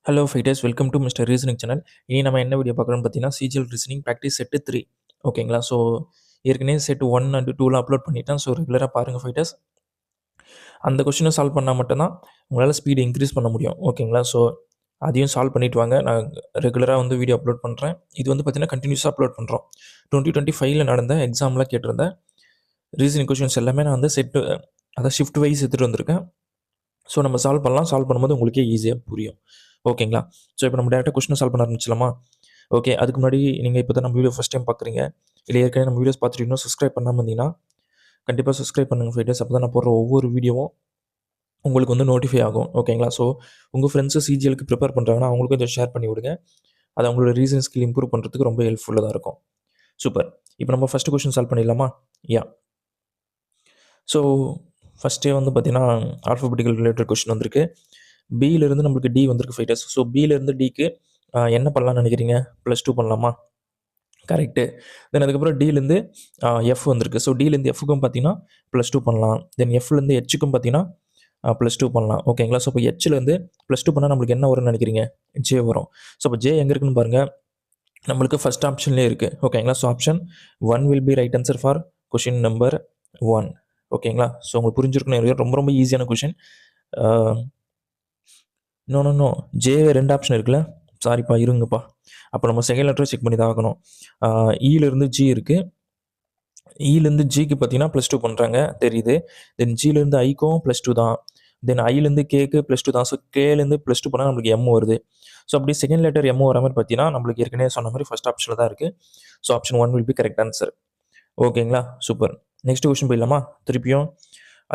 Hello fighters, welcome to mister reasoning channel. இனி நம்ம என்ன வீடியோ பார்க்குறோம்னு பார்த்தீங்கன்னா, சிஜிஎல் ரீசனிங் ப்ராக்டிஸ் செட்டு 3. ஓகேங்களா? ஸோ ஏற்கனவே செட் 1 அண்ட் 2ல அப்லோட் பண்ணிட்டேன். ஸோ ரெகுலராக பாருங்கள் ஃபைட்டர்ஸ். அந்த கொஷினை சால்வ் பண்ணால் மட்டும்தான் உங்களால் ஸ்பீடு இன்க்ரீஸ் பண்ண முடியும். ஓகேங்களா? ஸோ அதையும் சால்வ் பண்ணிட்டு வாங்க. நான் ரெகுலராக வந்து வீடியோ அப்லோட் பண்ணுறேன். இது வந்து பார்த்தீங்கன்னா கண்டினியூஸாக அப்லோட் பண்ணுறோம். 2025ல் நடந்த எக்ஸாமில் கேட்டிருந்தேன் ரீசனிங் கொஷின்ஸ் எல்லாமே நான் வந்து செட்டு, அதாவது ஷிஃப்ட் வைஸ் எடுத்துகிட்டு வந்திருக்கேன். ஸோ நம்ம சால்வ் பண்ணலாம். சால்வ் பண்ணும்போது உங்களுக்கே ஈஸியாக புரியும். ஓகேங்களா? ஸோ இப்போ நம்ம டேரெக்டாக கொஸ்டினை சால்வ் பண்ண ஆரம்பிச்சலாமா? ஓகே. அதுக்கு முன்னாடி நீங்கள் இப்போ தான் நம்ம வீடியோ ஃபஸ்ட் டைம் பார்க்குறீங்க, இல்லை ஏற்கனவே நம்ம வீடியோஸ் பார்த்துட்டு இன்னும் சப்ஸ்கிரைப் பண்ணாமல் இருந்தீங்கன்னா கண்டிப்பாக சப்ஸ்கிரைப் பண்ணுங்கள் ஃபைட்டர்ஸ். அப்போ தான் நான் போடுற ஒவ்வொரு வீடியோவும் உங்களுக்கு வந்து நோட்டிஃபை ஆகும். ஓகேங்களா? ஸோ உங்கள் ஃப்ரெண்ட்ஸு சிஜிஎலுக்கு ப்ரிப்பேர் பண்ணுறாங்கன்னா அவங்களுக்கும் இதை ஷேர் பண்ணி விடுங்க. அது அவங்களோட ரீசனிங் ஸ்கில் இம்ப்ரூவ் பண்ணுறதுக்கு ரொம்ப ஹெல்ப்ஃபுல்லாக தான் இருக்கும். சூப்பர். இப்போ நம்ம ஃபஸ்ட்டு கொஸ்டின் சால்வ் பண்ணிடலாமா? யா. ஸோ ஃபஸ்ட்டே வந்து பார்த்தீங்கன்னா ஆல்ஃபபெட்டிக்கல் ரிலேட்டட் கொஸ்டின் வந்திருக்கு. பியிலேருந்து நம்மளுக்கு டி வந்திருக்கு ஃபைட்டர்ஸ். ஸோ பியிலேருந்து டிக்கு என்ன பண்ணலாம்னு நினைக்கிறீங்க? +2 பண்ணலாமா? கரெக்டு. தென் அதுக்கப்புறம் டிலேருந்து எஃப் வந்திருக்கு. ஸோ டிலேருந்து எஃப்க்கும் பார்த்தீங்கன்னா +2 பண்ணலாம். தென் எஃப்லேருந்து ஹெச்சுக்கும் பார்த்தீங்கன்னா +2 பண்ணலாம். ஓகேங்களா? ஸோ இப்போ ஹெச்லேருந்து +2 பண்ணால் நம்மளுக்கு என்ன வரும்னு நினைக்கிறீங்க? ஜே வரும். ஸோ இப்போ ஜே எங்கே இருக்குன்னு பாருங்கள். நம்மளுக்கு ஃபஸ்ட் ஆப்ஷன்லேயே இருக்குது. ஓகேங்களா? So option 1 will be right answer for question number 1. ஓகேங்களா? ஸோ உங்களுக்கு புரிஞ்சிருக்குன்னு ரொம்ப ரொம்ப ஈஸியான கொஷின். நோ ஜே 2 ஆப்ஷன் இருக்குல்ல. சாரிப்பா, இருங்கப்பா. அப்போ நம்ம செகண்ட் லெட்டரை செக் பண்ணி தான் ஆகணும். இலேருந்து ஜி இருக்குது. இலேருந்து ஜிக்கு பார்த்தீங்கன்னா +2 பண்ணுறாங்க தெரியுது. தென் ஜிலேருந்து ஐக்கும் +2 தான். தென் ஐலேருந்து கேக்கு +2 தான். ஸோ கேலேருந்து +2 பண்ணால் நம்மளுக்கு எம் வருது. ஸோ அப்படி செகண்ட் லெட்டர் எம் வர மாதிரி பார்த்தீங்கன்னா நம்மளுக்கு ஏற்கனவே சொன்ன மாதிரி ஃபஸ்ட் ஆப்ஷனில் தான் இருக்குது. So option 1 will B correct answer. ஓகேங்களா? சூப்பர். நெக்ஸ்ட் கொஷின் போயிடலாமா? திருப்பியும்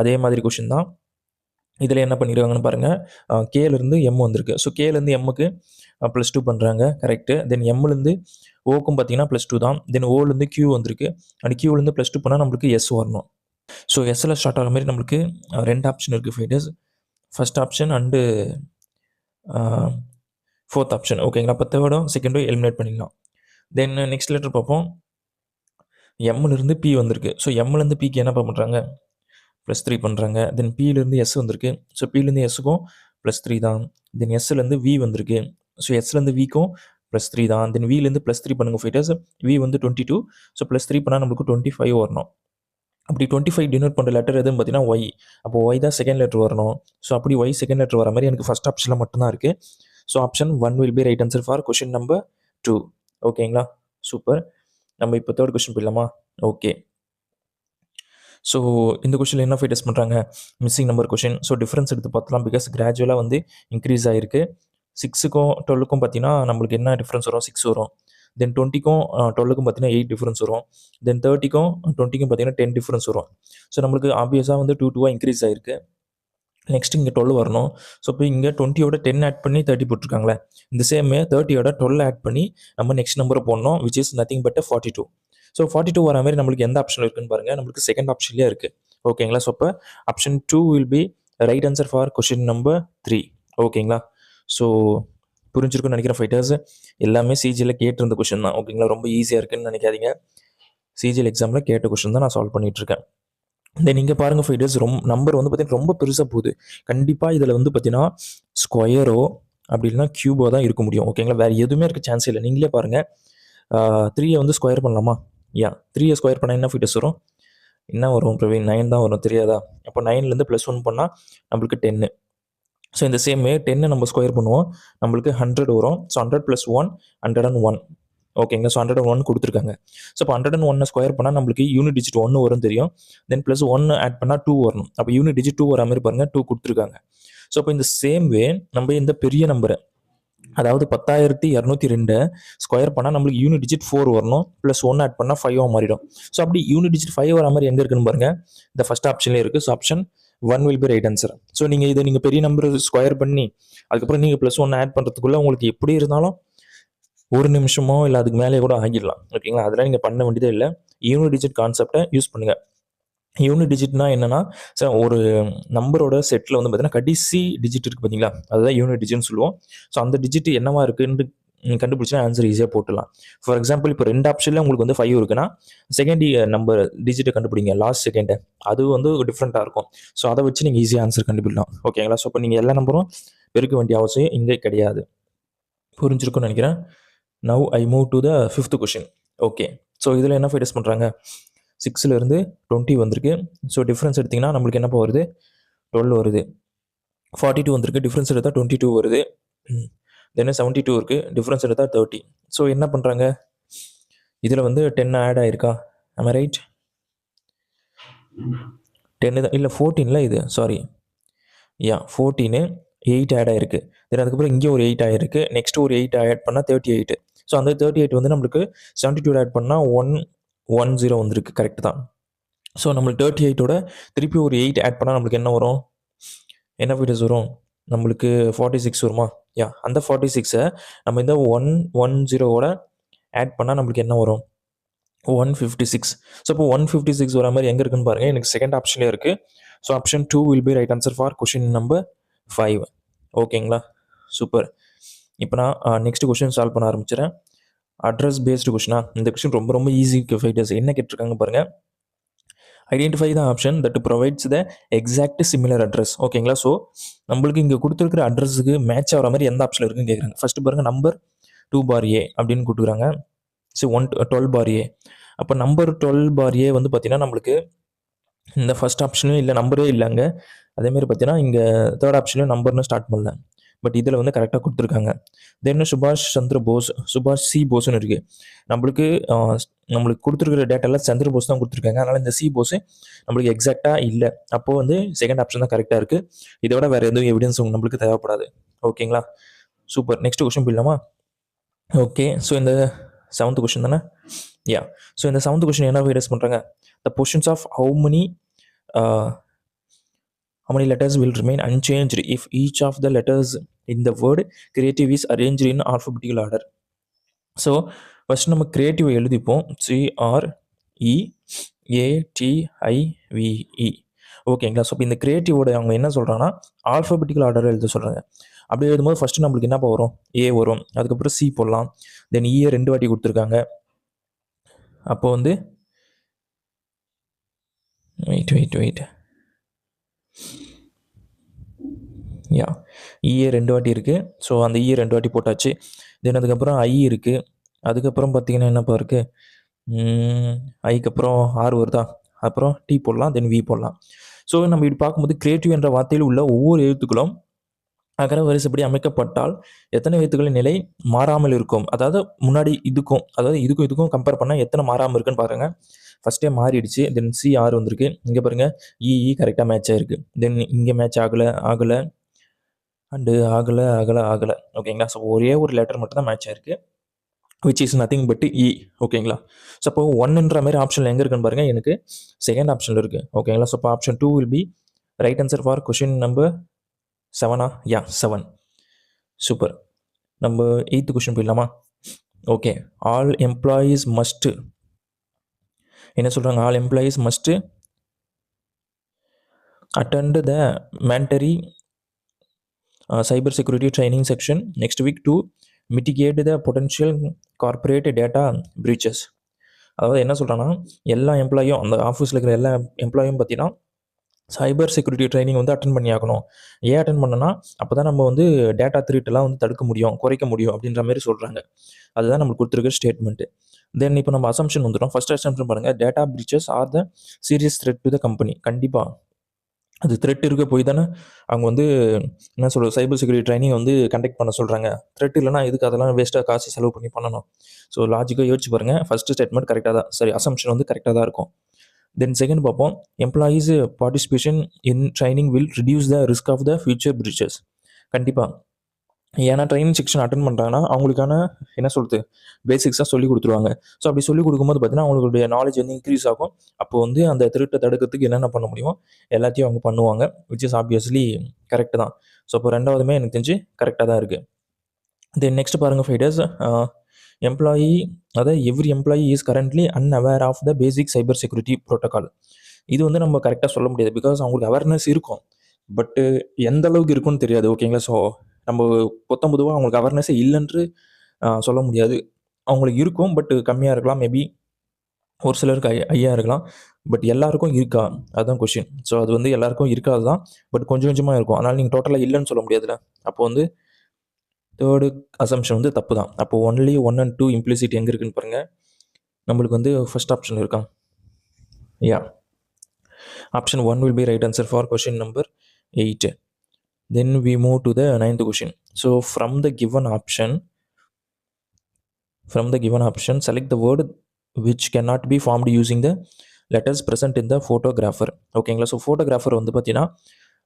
அதே மாதிரி கொஷின் தான். இதில் என்ன பண்ணியிருக்காங்கன்னு பாருங்கள். கேலேருந்து எம் வந்திருக்கு. ஸோ கேலேருந்து எம்முக்கு +2 பண்ணுறாங்க. கரெக்டு. தென் எம்லேருந்து ஓக்கும் பார்த்தீங்கன்னா +2 தான். தென் ஓலேருந்து கியூ வந்திருக்கு. அண்ட் கியூலேருந்து +2 பண்ணால் நம்மளுக்கு எஸ் வரணும். ஸோ எஸ்ஸில் ஸ்டார்ட் ஆகிற மாதிரி நம்மளுக்கு 2 ஆப்ஷன் இருக்குது fighters. First option and 4th option. ஓகேங்களா? அப்போ தேர்டும் செகண்டும் எலிமினேட் பண்ணிடலாம். தென் நெக்ஸ்ட் லெட்டர் பார்ப்போம். எம்லேருந்து பி வந்திருக்கு. ஸோ எம்லேருந்து பிக்கு என்ன பண்ணுறாங்க? +3 பண்ணுறாங்க. தென் பியிலேருந்து எஸ் வந்திருக்கு. ஸோ பியிலேருந்து எஸ்ஸுக்கும் +3 தான். தென் எஸ்லேருந்து வி வந்திருக்கு. ஸோ எஸ்லேருந்து விக்கும் +3 தான். தென் விலேருந்து +3 பண்ணுங்கள் ஃபைட்டர்ஸ். வி வந்து 22. ஸோ +3 பண்ணால் நம்மளுக்கு 25 வரணும். அப்படி 25 டினோட் பண்ணுற லெட்டர் எதுன்னு பார்த்தீங்கன்னா ஒய். அப்போ ஒய் தான் செகண்ட் லெட்டர் வரணும். ஸோ அப்படி ஒய் செகண்ட் லெட்டர் வர மாதிரி எனக்கு ஃபஸ்ட் ஆப்ஷனில் மட்டும்தான் இருக்குது. So option 1 will be right answer for question number 2. ஓகேங்களா? சூப்பர். நம்ம இப்போ தேர்ட் கொஷின் போயிடலாமா? ஓகே. ஸோ இந்த கொஷினில் என்ன ஃபைட்டர்ஸ் பண்ணுறாங்க? Missing number question. So difference எடுத்து பார்த்தலாம். பிகாஸ் கிராஜுவலாக வந்து இன்க்ரீஸ் ஆகிருக்கு. 6க்கும் 12க்கும் பார்த்தீங்கன்னா நம்மளுக்கு என்ன டிஃப்ரென்ஸ் வரும்? 6 வரும். தென் 20க்கும் 12க்கும் பார்த்தீங்கன்னா 8 டிஃப்ரென்ஸ் வரும். தென் 30க்கும் 20க்கும் பார்த்தீங்கன்னா 10 டிஃப்ரென்ஸ் வரும். ஸோ நம்மளுக்கு ஆப்வியஸாக வந்து 2 இன்க்ரீஸ் ஆகிருக்கு. நெக்ஸ்ட் இங்கே 12 வரணும். ஸோ இப்போ இங்கே 20யோட 10 ஆட் பண்ணி 30 போட்டிருக்காங்களே. இந்த சேமே 30யோட 12 ஆட் பண்ணி நம்ம நெக்ஸ்ட் நம்பரை போடணும், which is nothing but 42. So 42 வர மாதிரி நம்மளுக்கு எந்த ஆப்ஷன் இருக்குன்னு பாருங்கள். நம்மளுக்கு செகண்ட் ஆப்ஷன்லேயே இருக்குது. ஓகேங்களா? ஸோ இப்போ option 2 will be right answer for question number 3. ஓகேங்களா? ஸோ புரிஞ்சிருக்குன்னு நினைக்கிறேன் ஃபைட்டர்ஸ். எல்லாமே சிஜியில் கேட்டிருந்த கொஷின் தான். ஓகேங்களா? ரொம்ப ஈஸியாக இருக்குன்னு நினைக்காதீங்க. சிஜிஎல் எக்ஸாமில் கேட்ட கொஷின் தான் நான் சால்வ் பண்ணிகிட்ருக்கேன். தென் நீங்கள் பாருங்கள் ஃபைட்டர்ஸ், நம்பர் வந்து பார்த்தீங்கன்னா ரொம்ப பெருசாக போகுது. கண்டிப்பாக இதில் வந்து பார்த்தீங்கன்னா ஸ்கொயரோ அப்படி இல்லைனா க்யூபோ தான் இருக்க முடியும். ஓகேங்களா? வேறு எதுவுமே இருக்க சான்ஸே இல்லை. நீங்களே பாருங்கள். 3யை வந்து ஸ்கொயர் பண்ணலாமா? 3யை ஸ்கொயர் பண்ணால் என்ன ஃபைட்டர்ஸ் வரும்? என்ன வரும் பிரவீன்? 9 தான் வரும், தெரியாதா? அப்போ 9லேருந்து +1 பண்ணால் நம்மளுக்கு 10. ஸோ இந்த சேமே 10 நம்ம ஸ்கொயர் பண்ணுவோம், நம்மளுக்கு 100 வரும். ஸோ 100 + 1 101. ஓகேங்களா? ஸோ 101 கொடுத்துருக்காங்க. ஸோ இப்போ 101 ஸ்கொயர் பண்ணால் நம்மளுக்கு யூனிட் டிஜிட் 1 வரும் தெரியும். தென் +1 ஆட் பண்ணால் 2 வரணும். அப்போ யூனிட் டிஜிட் 2 வர மாதிரி பாருங்கள், 2 கொடுத்துருக்காங்க. ஸோ இப்போ இந்த சேம் வே நம்ம இந்த பெரிய நம்பரை, அதாவது 10,202 ஸ்கொயர் பண்ணால் நம்மளுக்கு யூனிட் டிஜிட் 4 வரணும். +1 ஆட் பண்ணால் 5 மாறிடும். ஸோ அப்படி யூனிட் டிஜிட் 5 வர மாதிரி எங்கே இருக்குன்னு பாருங்கள். இந்த ஃபஸ்ட் ஆப்ஷன்லேயே இருக்குது. So option 1 will be right answer. So நீங்கள் பெரிய நம்பர் ஸ்கொயர் பண்ணி அதுக்கப்புறம் நீங்கள் +1 ஆட் பண்ணுறதுக்குள்ளே உங்களுக்கு எப்படி இருந்தாலும் 1 நிமிஷமோ இல்லை அதுக்கு மேலே கூட ஆகிடலாம். ஓகேங்களா? அதெல்லாம் நீங்கள் பண்ண வேண்டியதே இல்லை. யூனிட் டிஜிட் கான்செப்டை யூஸ் பண்ணுங்கள். யூனிட் டிஜிட்னா என்னன்னா, சார் ஒரு நம்பரோட செட்டில் வந்து பார்த்தீங்கன்னா கடைசி டிஜிட் இருக்குது பார்த்தீங்களா, அதுதான் யூனிட் டிஜிட்னு சொல்லுவோம். ஸோ அந்த டிஜிட் என்னவா இருக்குன்னு கண்டுபிடிச்சா ஆன்சர் ஈஸியாக போட்டுடலாம். ஃபார் எக்ஸாம்பிள் இப்போ 2 ஆப்ஷனில் உங்களுக்கு வந்து 5 இருக்குன்னா செகண்ட் நம்பர் டிஜிட்டை கண்டுபிடிங்க, லாஸ்ட் செகண்டை. அது வந்து டிஃப்ரெண்ட்டாக இருக்கும். ஸோ அதை வச்சு நீங்கள் ஈஸியாக ஆன்சர் கண்டுபிடிக்கலாம். ஓகேங்களா? ஸோ இப்போ நீங்கள் எல்லா நம்பரும் பெருக்க வேண்டிய அவசியம் இங்கே கிடையாது. புரிஞ்சிருக்கும்னு நினைக்கிறேன். Now I move to the 5th question. Okay, so இதில் என்ன ஃபைடஸ் பண்ணுறாங்க, 6லேருந்து 20 வந்திருக்கு. ஸோ டிஃப்ரென்ஸ் எடுத்திங்கன்னா நம்மளுக்கு என்னப்போ வருது, 12 வருது. 42 வந்திருக்கு, டிஃப்ரென்ஸ் எடுத்தால் 22 வருது. தென் 72 இருக்குது, டிஃப்ரென்ஸ் எடுத்தால் 30. ஸோ என்ன பண்ணுறாங்க, இதில் வந்து 10 ஆட் ஆகிருக்கா, am I ரைட்? 10 தான் இல்லை, 14ல இது, சாரி, 14, 8 ஆட் ஆகிருக்கு. தென் அதுக்கப்புறம் இங்கே ஒரு 8 ஆகிருக்கு. நெக்ஸ்ட் ஒரு 8 ஆட் பண்ணால் 38. ஸோ அந்த 38 வந்து நம்மளுக்கு 72 ஆட் பண்ணால் 110 வந்திருக்கு. கரெக்ட் தான். ஸோ நம்மளுக்கு 38ஓட திருப்பி ஒரு 8 ஆட் பண்ணால் நம்மளுக்கு என்ன வரும், என்ன ஃபீட்டர்ஸ் வரும், நம்மளுக்கு 46 வருமா? அந்த 46-ஐ நம்ம இந்த 110ஓட ஆட் பண்ணால் நம்மளுக்கு என்ன வரும், 156. ஸோ இப்போ 156 வர மாதிரி எங்கே இருக்குன்னு பாருங்கள். எனக்கு செகண்ட் ஆப்ஷன்லேயே இருக்குது. So option 2 will be right answer for question number 5. ஓகேங்களா, சூப்பர். இப்போ நான் நெக்ஸ்ட் கொஷின் சால்வ் பண்ண ஆரம்பிச்சிடறேன். அட்ரஸ் பேஸ்டு கொஷினா, இந்த கொஷின் ரொம்ப ரொம்ப ஈஸி ஃபைட்டர்ஸ். என்ன கேட்டிருக்காங்க பாருங்கள், identify the option that provides the exact similar address. ஓகேங்களா, ஸோ நம்மளுக்கு இங்கே கொடுத்துருக்கிற அட்ரஸுக்கு மேட்ச் ஆகிற மாதிரி எந்த ஆப்ஷன் இருக்குன்னு கேட்குறாங்க. ஃபஸ்ட்டு பாருங்கள், நம்பர் 2 அப்படின்னு கொடுத்துருக்காங்க. ஸோ 12 அப்போ நம்பர் 12 வந்து பார்த்தீங்கன்னா நம்மளுக்கு இந்த ஃபஸ்ட் ஆப்ஷனும் இல்லை, நம்பரே இல்லைங்க. அதேமாதிரி பார்த்தீங்கன்னா இங்கே தேர்ட் ஆப்ஷன்லையும் நம்பர்னு ஸ்டார்ட் பண்ணல. பட் இதில் வந்து கரெக்டாக கொடுத்துருக்காங்க. தென் சுபாஷ் சந்திர போஸ், சுபாஷ் சி போஸ்ன்னு இருக்குது. நம்மளுக்கு கொடுத்துருக்கிற டேட்டாவில் சந்திர போஸ் தான் கொடுத்துருக்காங்க. அதனால் இந்த சி போஸ் நம்மளுக்கு எக்ஸாக்டாக இல்லை. அப்போது வந்து செகண்ட் ஆப்ஷன் தான் கரெக்டாக இருக்குது. இதை விட வேறு எதுவும் எவிடன்ஸ் நம்மளுக்கு தேவைப்படாது. ஓகேங்களா, சூப்பர். நெக்ஸ்ட் கொஸ்டின் போயிடலாமா? ஓகே, ஸோ இந்த 7th கொஸ்டின் தானே? ஸோ இந்த 7th கொஸ்டின் என்ன வைரஸ் பண்ணுறாங்க, the positions of how many letters will remain unchanged if each of the letters in the word creative is arranged in alphabetical order. So first நம்ம creative எழுதிப்போம், CREATIVE. ஓகேங்களா, so இப்போ இந்த கிரியேட்டிவோட அவங்க என்ன சொல்கிறாங்கன்னா ஆல்ஃபபெட்டிக்கல் ஆர்டர் எழுத சொல்கிறாங்க. அப்படி எழுதும்போது ஃபஸ்ட்டு நம்மளுக்கு என்னப்பா வரும், ஏ வரும், அதுக்கப்புறம் சி போடலாம், தென் ஈயை 2 வாட்டி கொடுத்துருக்காங்க. அப்போ வந்து வெயிட் ஈஏ 2 வாட்டி இருக்குது. ஸோ அந்த ஈஏ 2 வாட்டி போட்டாச்சு. தென் அதுக்கப்புறம் ஐ இருக்குது. அதுக்கப்புறம் பார்த்தீங்கன்னா என்னப்பா இருக்குது, ஐக்கு அப்புறம் ஆர் வருதா, அப்புறம் டி போடலாம், தென் வி போடலாம். ஸோ நம்ம இப்படி பார்க்கும்போது கிரியேட்டிவ் என்ற வார்த்தையில் உள்ள ஒவ்வொரு எழுத்துக்களும் அகர வரிசைப்படி அமைக்கப்பட்டால் எத்தனை எழுத்துக்களின் நிலை மாறாமல் இருக்கும். அதாவது முன்னாடி இதுக்கும் கம்பேர் பண்ணால் எத்தனை மாறாமல் இருக்குன்னு பாருங்கள். ஃபஸ்ட்டே மாறிடுச்சு. தென் சி ஆர் வந்திருக்கு. இங்கே பாருங்கள், இஇ கரெக்டாக மேட்ச் ஆகிருக்கு. தென் இங்கே மேட்ச் ஆகலை அண்டு ஆகலை. ஓகேங்களா, ஸோ ஒரே ஒரு லெட்டர் மட்டும் தான் மேட்ச் ஆகிருக்கு, விச் இஸ் நத்திங் பட் இ. ஓகேங்களா, ஸோ அப்போ 1ன்ற மாதிரி ஆப்ஷனில் எங்கே இருக்குன்னு பாருங்கள், எனக்கு செகண்ட் ஆப்ஷனில் இருக்குது. ஓகேங்களா, ஸோ இப்போ option 2 will be right answer for question number 7. 7. Super. நம்ம 8th கொஷின் போயிடலாமா? ஓகே, ஆல் எம்ப்ளாயீஸ் மஸ்ட், என்ன சொல்கிறாங்க, all employees must attend the mandatory cyber security training section next week to mitigate the potential corporate data breaches. அதாவது என்ன சொல்கிறாங்கன்னா, எல்லா எம்ப்ளாயும், அந்த ஆஃபீஸில் இருக்கிற எல்லா எம்ப்ளாயும் பார்த்தீங்கன்னா சைபர் செக்யூரிட்டி ட்ரைனிங் வந்து அட்டன் பண்ணி ஆகணும். ஏன் அட்டன் பண்ணனா, அப்போ தான் நம்ம வந்து டேட்டா திருட்டெல்லாம் வந்து தடுக்க முடியும், குறைக்க முடியும் அப்படின்ற மாதிரி சொல்கிறாங்க. அதுதான் நம்மளுக்கு கொடுத்துருக்க ஸ்டேட்மெண்ட்டு. தென் இப்போ நம்ம அசம்ஷன் வந்துடும். ஃபஸ்ட் அசம்ஷன் பாருங்கள், data breaches are the serious threat to the company. கண்டிப்பாக அது த்ரெட் இருக்க போய் தானே அவங்க வந்து என்ன சொல்கிறது, சைபர் செக்யூரிட்டி ட்ரைனிங் வந்து கண்டக்ட் பண்ண சொல்கிறாங்க. த்ரெட் இல்லைனா இதுக்கு அதெல்லாம் வேஸ்ட்டாக காசு செலவு பண்ணி பண்ணணும். ஸோ லாஜிக்காக யோசிச்சு பாருங்கள், ஃபஸ்ட்டு ஸ்டேட்மெண்ட் கரெக்டாக தான், சரி அசம்ஷன் வந்து கரெக்டாக தான் இருக்கும். தென் செகண்ட் பார்ப்போம், employees participation in training will reduce the risk of the future breaches. கண்டிப்பாக, ஏன்னா ட்ரைனிங் செக்ஷன் அட்டன் பண்ணுறாங்கன்னா அவங்களுக்கான என்ன சொல்கிறது பேசிக்ஸாக சொல்லி கொடுத்துருவாங்க. ஸோ அப்படி சொல்லிக் கொடுக்கும்போது பார்த்தீங்கன்னா அவங்களுடைய நாலேஜ் வந்து இன்க்ரீஸ் ஆகும். அப்போ வந்து அந்த திருட்டை தடுக்கிறதுக்கு என்னென்ன பண்ண முடியுமோ எல்லாத்தையும் அவங்க பண்ணுவாங்க, விச் இஸ் ஆப்வியஸ்லி கரெக்டு தான். ஸோ அப்போ ரெண்டாவதுமே எனக்கு தெரிஞ்சு கரெக்டாக தான் இருக்குது. தென் நெக்ஸ்ட் பாருங்கள் ஃபைடர்ஸ், எம்ப்ளாயி, அதாவது every employee is currently unaware of the basic cyber security protocol. இது வந்து நம்ம கரெக்டாக சொல்ல முடியாது, பிகாஸ் அவங்களுக்கு அவேர்னஸ் இருக்கும், பட்டு எந்த அளவுக்கு இருக்குன்னு தெரியாது. ஓகேங்களா, ஸோ நம்ம பொதுவாக அவங்களுக்கு அவேர்னஸே இல்லைன்று சொல்ல முடியாது. அவங்களுக்கு இருக்கும், பட் கம்மியாக இருக்கலாம், மேபி ஒரு சிலருக்கு ஐயா இருக்கலாம், பட் எல்லாருக்கும் இருக்கா, அதுதான் கொஷின். ஸோ அது வந்து எல்லாருக்கும் இருக்காது தான், பட் கொஞ்சம் கொஞ்சமாக இருக்கும். அதனால் நீங்கள் டோட்டலாக இல்லைன்னு சொல்ல முடியாதுல்ல. அப்போ வந்து தேர்டு அசம்ஷன் வந்து தப்பு தான். அப்போ ஒன்லி 1 and 2 இம்ப்ளிசிட் எங்கே இருக்குன்னு பாருங்கள். நம்மளுக்கு வந்து ஃபர்ஸ்ட் ஆப்ஷன் இருக்கா? யா, option 1 will be right answer for question number 8. Then we move to the 9th question. So from the given option, select the word which cannot be formed using the letters present in the photographer. ஓகேங்களா? So photographer வந்து பார்த்தீங்கன்னா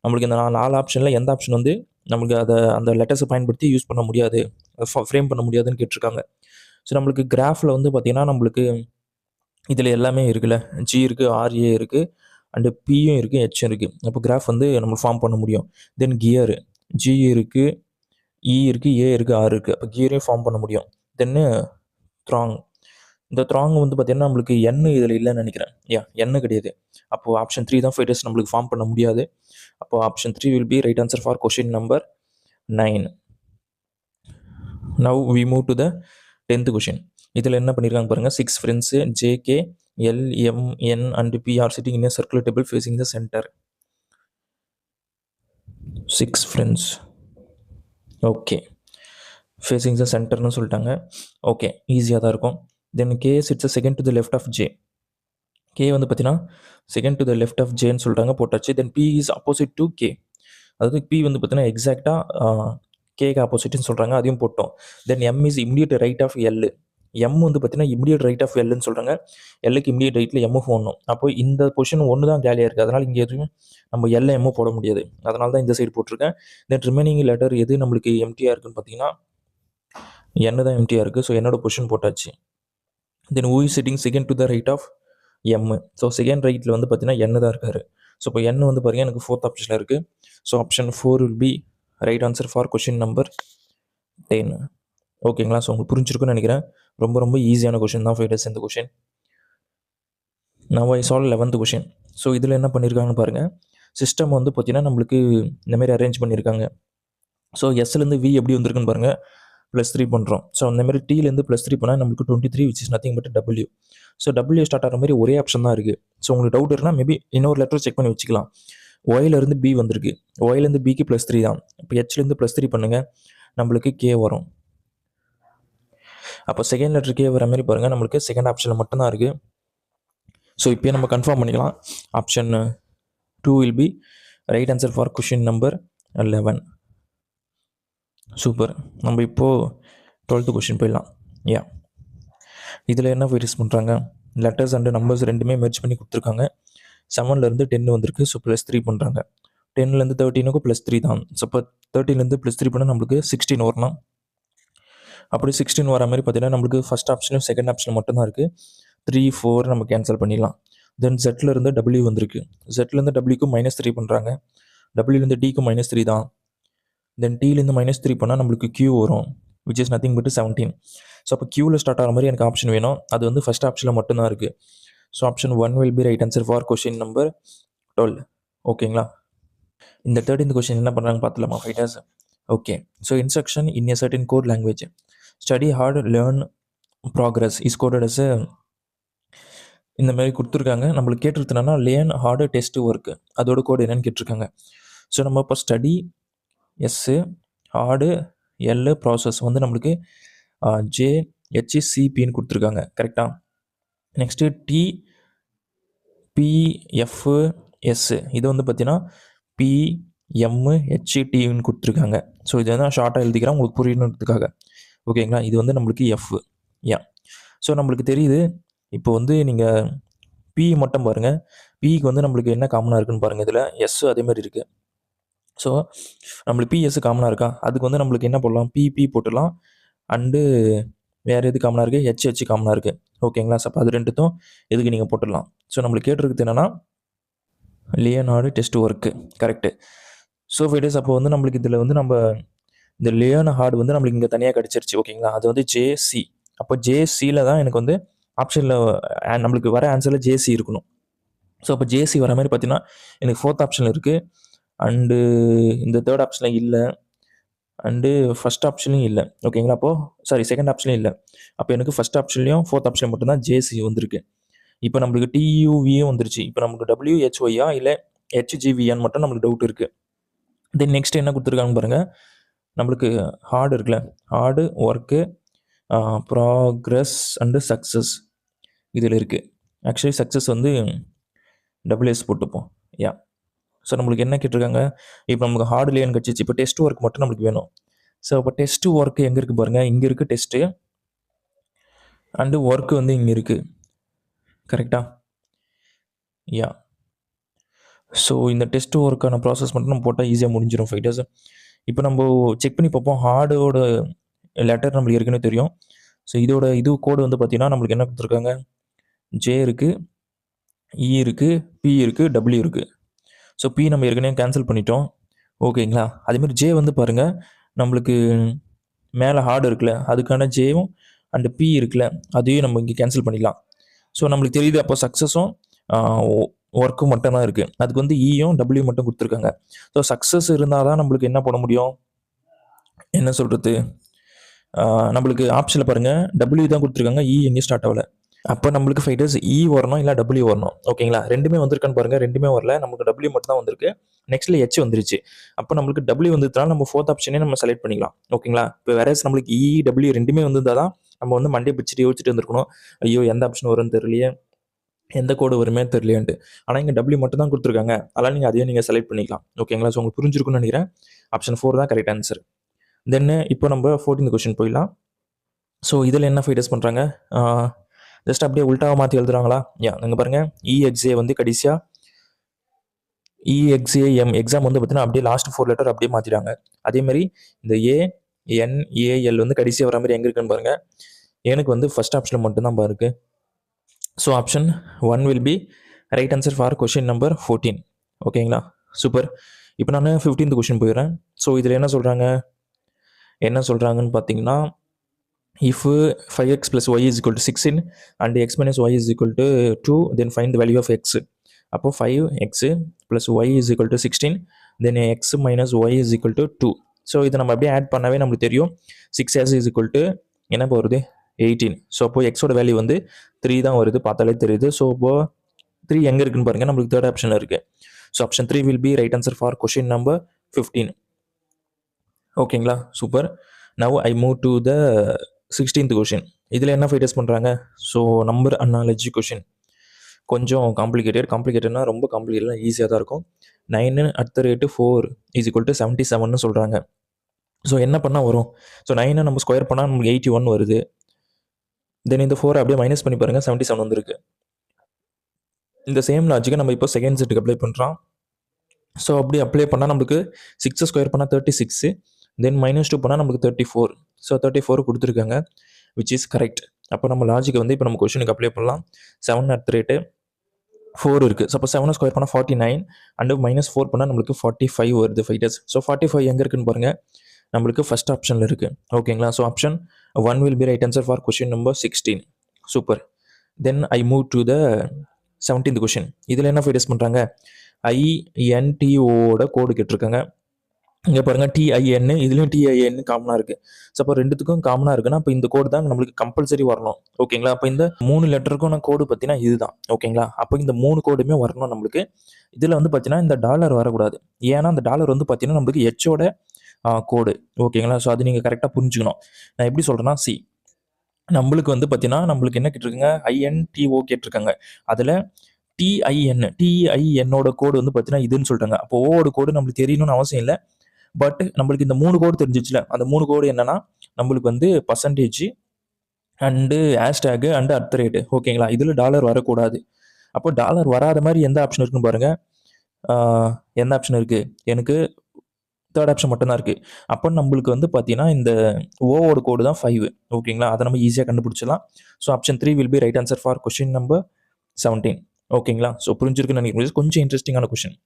நம்மளுக்கு இந்த 4 ஆப்ஷனில் எந்த option வந்து நம்மளுக்கு அந்த லெட்டர்ஸை பயன்படுத்தி யூஸ் பண்ண முடியாது, ஃப்ரேம் பண்ண முடியாதுன்னு கேட்டிருக்காங்க. ஸோ நம்மளுக்கு கிராஃபில் வந்து பார்த்தீங்கன்னா நம்மளுக்கு இதில் எல்லாமே இருக்குல்ல, ஜி இருக்குது, ஆர்ஏ இருக்குது, அண்டு பியும் இருக்குது, ஹெச்சும் இருக்குது. அப்போ கிராஃப் வந்து நம்ம ஃபார்ம் பண்ண முடியும். தென் கியரு ஜி இருக்குது, இ இருக்குது, ஏ இருக்குது, ஆர் இருக்குது. அப்போ கியரையும் ஃபார்ம் பண்ண முடியும். தென்னு த்ராங், இந்த த்ராங் வந்து பார்த்தீங்கன்னா நம்மளுக்கு எண்ணு இதில் இல்லைன்னு நினைக்கிறேன். எண்ணு கிடையாது. அப்போது ஆப்ஷன் 3 தான் ஃபைட்டர்ஸ் நம்மளுக்கு ஃபார்ம் பண்ண முடியாது. அப்போது option 3 will be right answer for question number 9. Now we move to the 10th question. இதில் என்ன பண்ணியிருக்காங்க பாருங்கள். 6 friends J K, L, M, N and P are sitting in a circular table facing the center. 6 friends. Okay, facing the சென்டர்னு சொல்லிட்டாங்க. Okay, ஈஸியாக தான் இருக்கும். Then K sits second to the left of J. K வந்து பார்த்தீங்கன்னா second to the left of ஜேன்னு சொல்லிட்டாங்க, போட்டாச்சு. Then P is opposite to K. அதாவது பி வந்து பார்த்தீங்கன்னா எக்ஸாக்டாக கேக்கு ஆப்போசிட்னு சொல்கிறாங்க, அதையும் போட்டோம். Then M is immediate right of L. M வந்து பார்த்தீங்கன்னா இமிடியேட் ரைட் ஆஃப் எல்லுன்னு சொல்கிறாங்க. எல்லுக்கு இமிடியேட் ரைட்டில் எம்மு போடணும். அப்போ இந்த பொசிஷன் ஒன்று தான் கேலியாக இருக்குது. அதனால் இங்கே எதுவுமே நம்ம எல்ல எம்மு போட முடியாது. அதனால தான் இந்த சைடு போட்டிருக்கேன். தென் ரிமைனிங் லெட்டர் எது நம்மளுக்கு எம்டியாக இருக்குன்னு பார்த்தீங்கன்னா என்னு தான் எம்டியாக இருக்குது. ஸோ என்னோட பொசிஷன் போட்டாச்சு. Then who is sitting second to the right of M. So second ரைட்டில் வந்து பார்த்தீங்கன்னா என்னு தான் இருக்காரு. ஸோ இப்போ என்னு வந்து பாருங்கள் எனக்கு 4th ஆப்ஷனில் இருக்குது. So option 4 will be right answer for question number 10. ஓகேங்களா? ஸோ உங்களுக்கு புரிஞ்சிருக்குன்னு நினைக்கிறேன். ரொம்ப ரொம்ப ஈஸியான கொஷின் தான் ஃபைட்டர்ஸ் இந்த question. Now I solve 11th question. So இதில் என்ன பண்ணியிருக்காங்கன்னு பாருங்கள். சிஸ்டம் வந்து பார்த்தீங்கன்னா நம்மளுக்கு இந்தமாரி அரேஞ்ச் பண்ணியிருக்காங்க. ஸோ எஸ்லேருந்து வி எப்படி வந்திருக்குன்னு பாருங்கள். +3 பண்ணுறோம். ஸோ அந்தமாரி டீலேருந்து +3 பண்ணால் நம்மளுக்கு 23 which is nothing but W. So W start ஆகிற மாதிரி ஒரே ஆப்ஷன் தான் இருக்குது. ஸோ உங்களுக்கு டவுட் இருக்குன்னா மேபி இன்னொரு லெட்டர் செக் பண்ணி வச்சுக்கலாம். ஒயிலேருந்து பி வந்திருக்கு. ஒயிலேருந்து பிக்கு +3 தான். இப்போ ஹெச்லேருந்து +3 பண்ணுங்கள், நம்மளுக்கு கே வரும். அப்போ செகண்ட் லெட்டர் கே வர மாதிரி பாருங்கள், நம்மளுக்கு செகண்ட் ஆப்ஷனில் மட்டும்தான் இருக்குது. ஸோ இப்போயே நம்ம கன்ஃபார்ம் பண்ணிக்கலாம். Option 2 will be right answer for question number 11. Super. நம்ம இப்போது 12th கொஷின் போயிடலாம். இதில் என்ன ஃபைட்டர்ஸ் பண்ணுறாங்க, லெட்டர்ஸ் அண்டு நம்பர்ஸ் ரெண்டுமே மெர்ஜ் பண்ணி கொடுத்துருக்காங்க. 7லேருந்து 10 வந்திருக்கு. ஸோ +3 பண்ணுறாங்க. 10லேருந்து 13க்கும் +3 தான். ஸோ இப்போ 13லேருந்து +3 பண்ணால் நம்மளுக்கு 16 வரணும். அப்படி 16 வர மாதிரி பார்த்தீங்கன்னா நம்மளுக்கு ஃபஸ்ட் ஆப்ஷனும் செகண்ட் ஆப்ஷன் மட்டும்தான் இருக்குது. 3, 4 நம்ம கேன்சல் பண்ணிடலாம். தென் ஜெட்லேருந்து டபிள்யூ வந்திருக்கு. ஜெட்லேருந்து டபிள்யூக்கும் -3 பண்ணுறாங்க. டபிள்யூலேருந்து டிக்கு -3 தான். தென் டீலேருந்து -3 பண்ணால் நம்மளுக்கு கியூ வரும், which is nothing but 17. So அப்போ கியூவில் ஸ்டார்ட் ஆகிற மாதிரி எனக்கு ஆப்ஷன் வேணும். அது வந்து ஃபஸ்ட் ஆப்ஷனில் மட்டும்தான் இருக்குது. So option 1 will be right answer for question number 12. ஓகேங்களா? இந்த 13th கொஷின் என்ன பண்ணுறாங்க பார்த்துலாமா fighters? Okay. So instruction in a certain code language. Study hard, learn, progress is coded as இந்த மாதிரி கொடுத்துருக்காங்க. நம்மளுக்கு கேட்டிருந்தோன்னா லேர்ன், ஹார்டு, டெஸ்ட்டு, ஒர்க்கு, அதோட கோடு என்னன்னு கேட்டிருக்காங்க. ஸோ நம்ம இப்போ study S, hard L, process வந்து நம்மளுக்கு JHCPன்னு கொடுத்துருக்காங்க. கரெக்டாக? நெக்ஸ்ட்டு TPFS இது வந்து பார்த்தீங்கன்னா PMHTன்னு கொடுத்துருக்காங்க. ஸோ இது வந்து ஷார்ட்டாக எழுதிக்கிறேன் உங்களுக்கு புரியணுன்றதுக்காக. ஓகேங்களா? இது வந்து நம்மளுக்கு எஃப். ஸோ நம்மளுக்கு தெரியுது. இப்போ வந்து நீங்கள் பி மட்டும் பாருங்கள். பிக்கு வந்து நம்மளுக்கு என்ன காமனாக இருக்குன்னு பாருங்கள். இதில் எஸ் அதேமாதிரி இருக்குது. ஸோ நம்மளுக்கு பிஎஸ் காமனாக இருக்கா, அதுக்கு வந்து நம்மளுக்கு என்ன போடலாம், பிபி போட்டுடலாம். அண்டு வேறு எது காமனாக இருக்குது, ஹெச்ஹெச் காமனாக இருக்குது. ஓகேங்களா? ஸோ அப்போ அது ரெண்டுத்தும் எதுக்கு நீங்கள் போட்டுடலாம். ஸோ நம்மளுக்கு கேட்டிருக்குது என்னென்னா learn test work. Correct. So fighters அப்போ வந்து நம்மளுக்கு இதில் வந்து நம்ம இந்த லேர்ன் ஹார்டு வந்து நம்மளுக்கு இங்கே தனியாக கிடச்சிருச்சு. ஓகேங்களா? அது வந்து ஜேசி. அப்போ ஜேசியில் தான் எனக்கு வந்து ஆப்ஷனில் நம்மளுக்கு வர ஆன்சரில் ஜேசி இருக்கணும். ஸோ அப்போ ஜேசி வர மாதிரி பார்த்தீங்கன்னா எனக்கு 4th ஆப்ஷனில் இருக்குது. அண்டு இந்த 3rd ஆப்ஷனில் இல்லை. அண்டு ஃபஸ்ட் ஆப்ஷன்லையும் இல்லை. ஓகேங்களா? அப்போது செகண்ட் ஆப்ஷன்லையும் இல்லை. அப்போ எனக்கு ஃபஸ்ட் ஆப்ஷன்லையும் 4th ஆப்ஷன் மட்டும்தான் ஜேசி வந்திருக்கு. இப்போ நம்மளுக்கு டியூவியும் வந்துருச்சு. இப்போ நமக்கு WHYயா இல்லை HGVயான்னு மட்டும் நம்மளுக்கு டவுட் இருக்குது. தென் நெக்ஸ்ட் என்ன கொடுத்துருக்காங்க பாருங்கள். நம்மளுக்கு ஹார்டு இருக்குல்ல, hard, work, progress and success இதில் இருக்குது. ஆக்சுவலி சக்ஸஸ் வந்து டபிள்யூஎஸ் போட்டுப்போம். யா. ஸோ நம்மளுக்கு என்ன கேட்டிருக்காங்க, இப்போ நமக்கு ஹார்டுலேன்னு கிடச்சிச்சு. இப்போ டெஸ்ட் ஒர்க் மட்டும் நம்மளுக்கு வேணும். ஸோ இப்போ டெஸ்ட் ஒர்க் எங்கே இருக்குது பாருங்கள், இங்கே இருக்குது டெஸ்ட்டு அண்டு ஒர்க்கு வந்து இங்கே இருக்குது. கரெக்டாக? யா. ஸோ இந்த டெஸ்ட் ஒர்க்கான ப்ராசஸ் மட்டும் நம்ம போட்டால் ஈஸியாக முடிஞ்சிடும் ஃபைட்டர்ஸ். இப்போ நம்ம செக் பண்ணி பார்ப்போம். ஹார்டோட லெட்டர் நம்மளுக்கு ஏற்கனவே தெரியும். ஸோ இதோட கோடு வந்து பார்த்தீங்கன்னா நம்மளுக்கு என்ன கொடுத்துருக்காங்க, ஜே இருக்குது, இ இருக்குது, பி இருக்குது, டபிள்யூ இருக்குது. ஸோ பி நம்ம ஏற்கனவே கேன்சல் பண்ணிட்டோம். ஓகேங்களா? அதேமாதிரி ஜே வந்து பாருங்கள், நம்மளுக்கு மேலே ஹார்டு இருக்குல்ல, அதுக்கான ஜேவும் அண்டு பி இருக்குல்ல, அதையும் நம்ம இங்கே கேன்சல் பண்ணிடலாம். ஸோ நம்மளுக்கு தெரியுது அப்போ சக்ஸஸும் ஒர்க்கும் மட்டும் தான் இருக்குது. அதுக்கு வந்து இயும் டபிள்யூ மட்டும் கொடுத்துருக்காங்க. ஸோ சக்ஸஸ் இருந்தால் தான் நம்மளுக்கு என்ன பண்ண முடியும், என்ன சொல்கிறது, நம்மளுக்கு ஆப்ஷனில் பாருங்கள் டபிள்யூ தான் கொடுத்துருக்காங்க, இ எங்கேயும் ஸ்டார்ட் ஆகலை. அப்போ நம்மளுக்கு ஃபைட்டர்ஸ் இ வரணும், இல்லை டபிள்யூ வரணும். ஓகேங்களா? ரெண்டுமே வந்திருக்கான்னு பாருங்கள், ரெண்டுமே வரல, நமக்கு டபிள்யூ மட்டும் தான் வந்திருக்கு. நெக்ஸ்ட்டில் ஹெச் வந்துருச்சு. அப்போ நம்மளுக்கு டபிள்யூ வந்துருந்தாலும் நம்ம ஃபோர்த் ஆப்ஷனே நம்ம செலக்ட் பண்ணிக்கலாம். ஓகேங்களா? இப்போ வேற நம்மளுக்கு இ டபிள்யூ ரெண்டுமே வந்திருந்தால் தான் நம்ம வந்து மண்டே பிடிச்சிட்டு யோசிச்சுட்டு வந்துருக்கணும், ஐயோ எந்த ஆப்ஷன் வரும்னு தெரியலையே, எந்த கோடு வருமே தெரியலையான்ட்டு. ஆனால் இங்கே டபிள்யூ மட்டும் தான் கொடுத்துருக்காங்க, அதனால் நீங்கள் அதையும் நீங்கள் செலக்ட் பண்ணிக்கலாம். ஓகேங்களா? ஸோ உங்களுக்கு புரிஞ்சிருக்குன்னு நினைக்கிறேன். ஆப்ஷன் 4 தான் கரெக்ட் ஆன்சர். தென் இப்போ நம்ம 14th கொஸ்டின் போயிடலாம். ஸோ இதில் என்ன ஃபைட்டர்ஸ் பண்ணுறாங்க, ஜஸ்ட் அப்படியே உல்ட்டாவை மாற்றி எழுதுறாங்களா? யா, நீங்கள் பாருங்கள், இஎக்ஸே வந்து கடைசியாக இஎக்ஸேஎம் எக்ஸாம் வந்து பார்த்தீங்கன்னா அப்படியே லாஸ்ட் 4 லெட்டர் அப்படியே மாற்றிட்டாங்க. அதேமாதிரி இந்த ஏஎன்ஏஎல் வந்து கடைசியாக வர மாதிரி எங்கே இருக்குன்னு பாருங்கள். எனக்கு வந்து ஃபஸ்ட் ஆப்ஷனில் மட்டும்தான் இருக்குது. So option 1 will be right answer for question number 14. ஓகேங்களா? சூப்பர். இப்போ நான் 15th கொஷின் போயிடுறேன். ஸோ இதில் என்ன சொல்கிறாங்கன்னு பார்த்தீங்கன்னா, if 5x plus y is equal to 16 and x minus y is equal to 2, then find the value of x. அப்போ 5x plus y is equal to 16, then x minus y is equal to 2. So இதை நம்ம அப்படியே add பண்ணாவே நம்மளுக்கு தெரியும், 6s is equal to என்ன வருது, 18. So அப்போ எக்ஸோட வேல்யூ வந்து 3 தான் வருது, பார்த்தாலே தெரியுது. ஸோ இப்போ 3 எங்கே இருக்குன்னு பாருங்கள், நம்மளுக்கு தேர்ட் ஆப்ஷனில் இருக்குது. So option 3 will be right answer for question number 15. ஓகேங்களா? Super. Now I move to the 16th question. இதில் என்ன ஃபைட்டர்ஸ் பண்ணுறாங்க, ஸோ நம்பர் அனாலஜி கொஷின். கொஞ்சம் காம்ப்ளிகேட்டட்னா ரொம்ப காம்ப்ளிகேட்டட்லாம் ஈஸியாக தான் இருக்கும். 9 @ 4 = 77 சொல்கிறாங்க. ஸோ என்ன பண்ணால் வரும், ஸோ 9 நம்ம ஸ்கொயர் பண்ணால் நமக்கு 81 வருது. தென் இந்த 4 அப்படியே மைனஸ் பண்ணி பாருங்கள், 77 வந்துருக்கு. இந்த சேம் லாஜிக்கை நம்ம இப்போ செகண்ட் செட்டுக்கு அப்ளை பண்ணுறோம். ஸோ அப்படி அப்ளை பண்ணால் நம்மளுக்கு 6 ஸ்கொயர் பண்ணால் 36, தென் -2 பண்ணால் நமக்கு 34. ஸோ 34 கொடுத்துருக்காங்க, விச் இஸ் கரெக்ட். அப்போ நம்ம லாஜிக்கை வந்து இப்போ நம்ம கொஷனுக்கு அப்ளை பண்ணலாம். 7 @ 4 இருக்குது. ஸோ அப்போ 7 ஸ்கொயர் பண்ணால் 49 அண்டு -4 பண்ணால் நம்மளுக்கு 45 வருது ஃபைட்டர்ஸ். ஸோ 45 எங்கே இருக்குன்னு பாருங்கள், நம்மளுக்கு ஃபஸ்ட் ஆப்ஷனில் இருக்குது. ஓகேங்களா? So option 1 will be right answer for question number 16. Super. Then I move to the 17th question. இதில் என்ன ஃபைட்டர்ஸ் பண்ணுறாங்க, INTOட கோடு கேட்டிருக்காங்க. இங்கே பாருங்கள், TIN, இதுலேயும் TIN காமனாக இருக்குது. ஸோ அப்போ ரெண்டுத்துக்கும் காமனாக இருக்குன்னா அப்போ இந்த கோடு தான் நம்மளுக்கு கம்பல்சரி வரணும். ஓகேங்களா? அப்போ இந்த 3 லெட்டருக்கும் நான் கோடு பார்த்தீங்கன்னா இதுதான். ஓகேங்களா? அப்போ இந்த 3 கோடுமே வரணும் நம்மளுக்கு. இதில் வந்து பார்த்தீங்கன்னா இந்த டாலர் வரக்கூடாது. ஏன்னா அந்த டாலர் வந்து பார்த்தீங்கன்னா நம்மளுக்கு ஹெச்சோட கோடு. ஓகேங்களா? ஸோ அது நீங்கள் கரெக்டாக புரிஞ்சுக்கணும். நான் எப்படி சொல்கிறேன்னா, நம்மளுக்கு வந்து பார்த்தீங்கன்னா நம்மளுக்கு என்ன கேட்டிருக்காங்க, INTO கேட்டிருக்காங்க. அதில் TINஓட கோடு வந்து பார்த்தீங்கன்னா இதுன்னு சொல்லிட்டாங்க. அப்போ ஓட கோடு நம்மளுக்கு தெரியணும்னு அவசியம் இல்லை. பட் நம்மளுக்கு இந்த 3 கோடு தெரிஞ்சிச்சுல, அந்த 3 கோடு என்னன்னா நம்மளுக்கு வந்து பர்சன்டேஜ் அண்டு ஹேஷ்டேக் அண்டு @ ஓகேங்களா? இதில் டாலர் வரக்கூடாது. அப்போ டாலர் வராத மாதிரி எந்த ஆப்ஷன் இருக்குன்னு பாருங்கள். எந்த ஆப்ஷன் இருக்குது, எனக்கு தேர்ட் ஆப்ஷன் மட்டும்தான் இருக்குது. அப்போ நம்மளுக்கு வந்து பார்த்தீங்கன்னா இந்த ஓவோட கோடு தான் 5. ஓகேங்களா? அதை நம்ம ஈஸியாக கண்டுபிடிச்சிடலாம். So option 3 will be right answer for question number 17. ஓகேங்களா? ஸோ புரிஞ்சிருக்குன்னு நினைக்கிறேன். கொஞ்சம் இன்ட்ரெஸ்டிங்கான கொஷின்,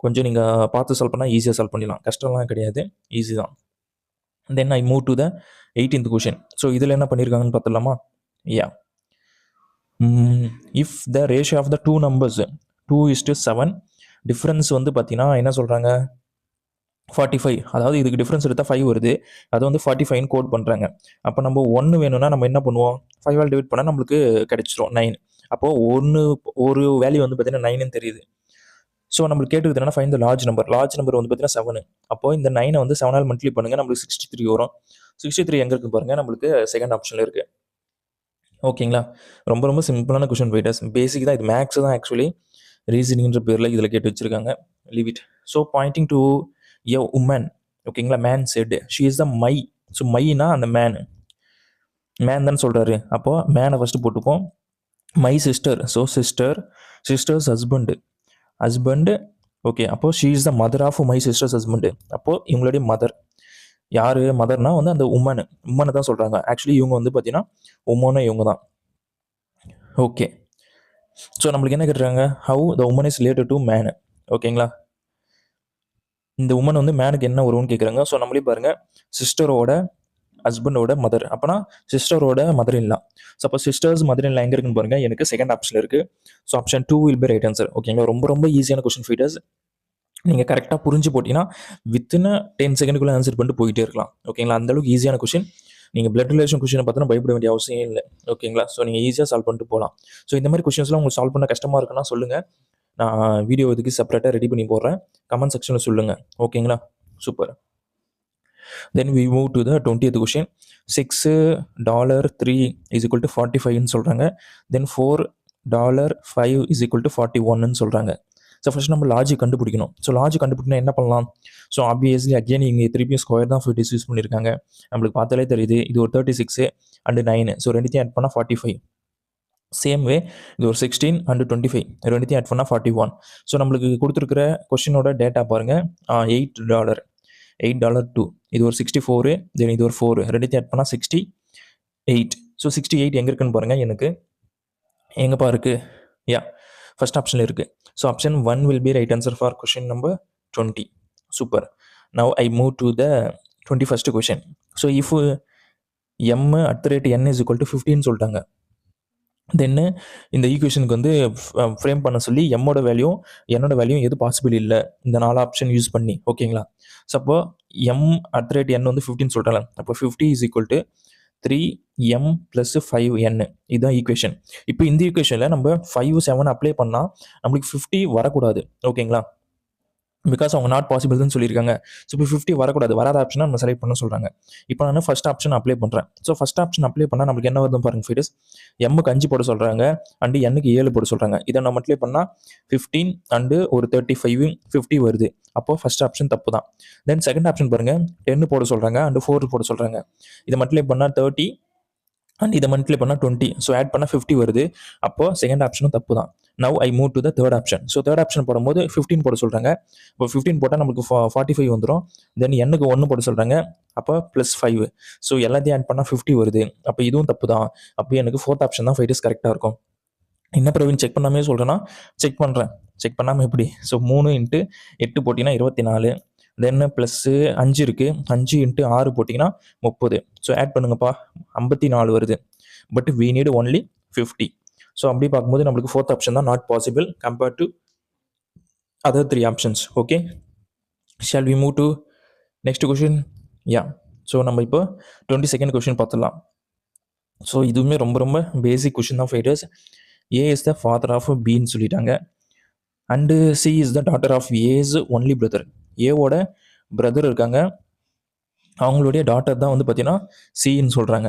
கொஞ்சம் நீங்கள் பார்த்து சால்வ் பண்ணால் ஈஸியாக சால்வ் பண்ணிடலாம், கஷ்டம்லாம் கிடையாது, ஈஸி தான். Then I move to the 18th question. So இதில் என்ன பண்ணியிருக்காங்கன்னு பார்த்துடலாமா? Yeah, if the ratio of the 2 numbers 2:7, difference வந்து பார்த்தீங்கன்னா என்ன சொல்கிறாங்க, 45. அதாவது இதுக்கு டிஃப்ரென்ஸ் எடுத்தால் 5 வருது, அது வந்து 45 கோட் பண்ணுறாங்க. அப்போ நம்ம 1 வேணும்னா நம்ம என்ன பண்ணுவோம், 5 டிவைட் பண்ணால் நம்மளுக்கு கிடைச்சிரும் 9. அப்போது ஒரு வேல்யூ வந்து பார்த்தீங்கன்னா 9ன்னு தெரியுது. ஸோ நம்மளுக்கு கேட்டுக்கிறது என்ன, find the large number. Large number வந்து பார்த்தீங்கன்னா 7. அப்போ இந்த 9 வந்து 7 மல்டிப்ளை பண்ணுங்க, நம்மளுக்கு 63 வரும். 63 எங்கே இருக்குன்னு பாருங்க, நம்மளுக்கு செகண்ட் ஆப்ஷனில் இருக்குது. ஓகேங்களா, ரொம்ப ரொம்ப சிம்பிளான கொஷின் வெயிட்டர்ஸ், பேசிக் தான் இது, மேக்ஸ் தான் ஆக்சுவலி ரீசனிங்ன்ற பேரில் இதில் கேட்டு வச்சிருக்காங்க. Leave it. So pointing to a woman, ஓகேங்களா, man said she is the my. So மைனா அந்த மேன் தான் சொல்கிறாரு. அப்போது மேனை ஃபஸ்ட்டு போட்டுப்போம். My sister, so sister's husband. Okay, அப்போது she is the mother of my sister's husband. அப்போது இவங்களுடைய மதர் யார், மதர்னா வந்து அந்த உம்மனை தான் சொல்கிறாங்க. ஆக்சுவலி இவங்க வந்து பார்த்தீங்கன்னா உம்மனும் இவங்க தான். ஓகே, ஸோ நம்மளுக்கு என்ன கேட்டுறாங்க, how the woman is related to man. ஓகேங்களா, இந்த உமன் வந்து மேனுக்கு என்ன வரும்னு கேட்குறாங்க. ஸோ நம்மளே பாருங்கள், சிஸ்டரோட ஹஸ்பண்டோட மதர், அப்போனா சிஸ்டரோட மதர் இல்லா. ஸோ அப்போ சிஸ்டர்ஸ் மதர் இல்லா எங்கே இருக்குன்னு பாருங்கள், எனக்கு செகண்ட் ஆப்ஷன் இருக்குது. So option 2 will be right answer. ஓகேங்களா, ரொம்ப ரொம்ப ஈஸியான கொஸ்டின் ஃபீட்டர்ஸ், நீங்கள் கரெக்டாக புரிஞ்சு போட்டிங்கன்னா வித்தின் 10 செகண்டுக்குள்ளே ஆன்சர் பண்ணிட்டு போயிட்டே இருக்கலாம். ஓகேங்களா, அந்தளவுக்கு ஈஸியான கொஸ்டின். நீங்கள் பிளட் ரிலேஷன் கொஸ்டினை பார்த்தோன்னா பயப்பட வேண்டிய அவசியம் இல்லை. ஓகேங்களா, ஸோ நீங்கள் ஈஸியாக சால்வ் பண்ணிட்டு போகலாம். ஸோ இந்த மாதிரி கொஸ்டின்ஸ்லாம் உங்களுக்கு சால்வ் பண்ண கஷ்டமாக இருக்குன்னா சொல்லுங்கள், நான் வீடியோ இதுக்கு செப்பரேட்டாக ரெடி பண்ணி போடுறேன், கமெண்ட் செக்ஷனில் சொல்லுங்கள். ஓகேங்களா, super. Then we move to the 20th question. $6 is equal to 45 சொல்கிறாங்க. Then $4 is equal to 41 சொல்கிறாங்க. ஸோ ஃபஸ்ட் நம்ம லாஜிக் கண்டுபிடிக்கணும். ஸோ லாஜிக் கண்டுபிடிக்கணும் என்ன பண்ணலாம். ஸோ ஆப்வியஸ்லி அகெயின் இங்கே திருப்பியும் ஸ்கொயர் தான் ஃபிட்டிஸ் யூஸ் பண்ணியிருக்காங்க. நம்மளுக்கு பார்த்தாலே தெரியுது, இது ஒரு 36 அண்டு 9. ஸோ ரெண்டுத்தையும் ஆட் பண்ணால் 45. சேம் வே இது ஒரு 16 அண்டு 25, ரெண்டுத்தையும் ஆட் பண்ணால் 41. ஸோ நம்மளுக்கு கொடுத்துருக்கிற கொஸ்டினோட டேட்டா பாருங்கள், $8 இது ஒரு 64, தென் இது ஒரு 4, ரெண்டுத்தையும் ஆட் பண்ணால் 68. ஸோ 68 எங்கே இருக்குன்னு பாருங்கள், எனக்கு எங்கேப்பா இருக்குது, யா ஃபர்ஸ்ட் ஆப்ஷனில் இருக்குது. So option 1 will be right answer for question number 20. Super. Now I move to the 21st question. So if m@n is equal to 15 சொல்லிட்டாங்க. தென்னு இந்த ஈக்குவேஷனுக்கு வந்து ஃப்ரேம் பண்ண சொல்லி எம்மோட வேல்யூ என்னோட வேல்யூ எது பாசிபிள் இல்லை இந்த 4 ஆப்ஷன் யூஸ் பண்ணி. ஓகேங்களா, ஸோ அப்போ m@n வந்து 15 சொல்லிட்டாங்க. அப்போ 50 is equal to 3m + 5n, இதுதான் ஈக்குவேஷன். இப்போ இந்த ஈக்குவேஷனில் நம்ம 5, 7 அப்ளை பண்ணால் நம்மளுக்கு 50 வரக்கூடாது. ஓகேங்களா, பிகாஸ் அவங்க நாட் பாசிபிள்னு சொல்லியிருக்காங்க. ஸோ இப்போ 50 வரக்கூடாது, வராத ஆப்ஷனை நம்ம செலக்ட் பண்ண சொல்கிறாங்க. இப்போ நான் ஃபஸ்ட் ஆப்ஷன் அப்ளை பண்ணுறேன். ஸோ ஃபஸ்ட் ஆப்ஷன் அப்ளை பண்ணால் நம்மளுக்கு என்ன வருதுன்னு பாருங்கள் ஃபீட்டர்ஸ், எம்முக்கு 5 போட சொல்கிறாங்க அண்டு எண்ணுக்கு 7 போட சொல்கிறாங்க. இதை நம்ம அப்ளை பண்ணால் 15 அண்டு ஒரு 35 50 வருது. அப்போ ஃபஸ்ட் ஆப்ஷன் தப்பு தான். தென் செகண்ட் ஆப்ஷன் பாருங்கள், 10 போட சொல்கிறாங்க அண்டு 4 போட சொல்கிறாங்க. இதை மல்டிப்ளை பண்ணால் 30 அண்ட் இதை மல்டிப்ளை பண்ணால் 20. ஸோ ஆட் பண்ணால் 50 வருது. அப்போ செகண்ட் ஆப்ஷனும் தப்பு தான். Now I move to the third option. So third option போடும்போது 15 போட சொல்கிறாங்க. இப்போ 15 போட்டால் நமக்கு 45 வந்துடும். தென் எண்ணுக்கு 1 போட சொல்கிறாங்க, அப்போ +5. ஸோ எல்லாத்தையும் ஆட் பண்ணால் 50 வருது. அப்போ இதுவும் தப்பு தான். அப்போ எனக்கு ஃபோர்த் ஆப்ஷன் தான் ஃபைட்டஸ் கரெக்டாக இருக்கும். என்ன பிரவீன் செக் பண்ணாமே சொல்கிறேன்னா, செக் பண்ணுறேன், செக் பண்ணாமல் எப்படி. ஸோ 3 × 8 போட்டிங்கன்னா 24, தென் +5 இருக்குது, 5 × 6 போட்டிங்கன்னா 30. ஸோ ஆட் பண்ணுங்கப்பா, 54 வருது. But we need only 50. ஸோ அப்படி பார்க்கும்போது நம்மளுக்கு ஃபோர்த் ஆப்ஷன் தான் not possible compared to other 3 options. Okay, shall we move to next question. Yeah, so நம்ம இப்போ 22nd கொஷின் பார்த்துடலாம். ஸோ இதுவுமே ரொம்ப ரொம்ப பேசிக் கொஷின் தான் fighters. A is the father of பின்னு சொல்லிட்டாங்க and C is the daughter of A's only brother. ஏவோட பிரதர் இருக்காங்க, அவங்களுடைய டாட்டர் தான் வந்து பார்த்தீங்கன்னா சின்னு சொல்கிறாங்க.